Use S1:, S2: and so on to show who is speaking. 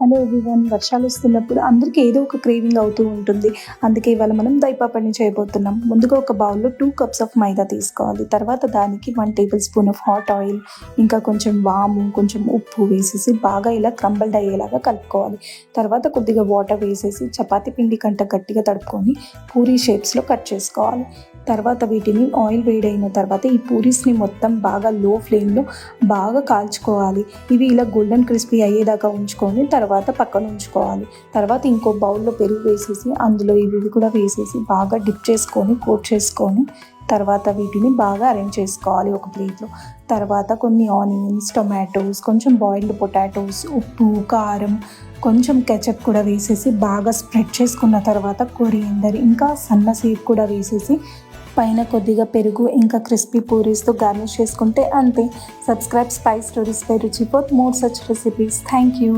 S1: Hello everyone, వర్షాలు వస్తున్నప్పుడు అందరికీ ఏదో ఒక క్రేవింగ్ అవుతూ ఉంటుంది. అందుకే ఇవాళ మనం దహి పాపడ్ని చేయబోతున్నాం. ముందుగా ఒక బౌల్లో 2 కప్స్ ఆఫ్ మైదా తీసుకోవాలి. తర్వాత దానికి 1 table spoon of hot oil, ఇంకా కొంచెం వాము, కొంచెం ఉప్పు వేసేసి బాగా ఇలా క్రంబల్డ్ అయ్యేలాగా కలుపుకోవాలి. తర్వాత కొద్దిగా వాటర్ వేసేసి చపాతీ పిండి కంట గట్టిగా తడుపుకొని పూరీ షేప్స్లో కట్ చేసుకోవాలి. తర్వాత వీటిని ఆయిల్ వేడైన తర్వాత ఈ పూరీస్ని మొత్తం బాగా లో ఫ్లేమ్లో బాగా కాల్చుకోవాలి. ఇవి ఇలా గోల్డెన్ క్రిస్పీ అయ్యేదాకా ఉంచుకొని తర్వాత పక్కన ఉంచుకోవాలి. తర్వాత ఇంకో బౌల్లో పెరుగు వేసేసి అందులో ఇవి కూడా వేసేసి బాగా డిప్ చేసుకొని కోట్ చేసుకొని తర్వాత వీటిని బాగా అరేంజ్ చేసుకోవాలి ఒక ప్లేట్లో. తర్వాత కొన్ని ఆనియన్స్, టొమాటోస్, కొంచెం బాయిల్డ్ పొటాటోస్, ఉప్పు, కారం, కొంచెం కెచప్ కూడా వేసేసి బాగా స్ప్రెడ్ చేసుకున్న తర్వాత కొరియండర్ ఇంకా సన్న సీడ్ కూడా వేసేసి పైన కొద్దిగా పెరుగు ఇంకా క్రిస్పీ పూరీస్తో గార్నిష్ చేసుకుంటే అంతే. సబ్స్క్రైబ్ స్పైస్ స్టోరీస్ బై రుచి for more such recipes. Thank you.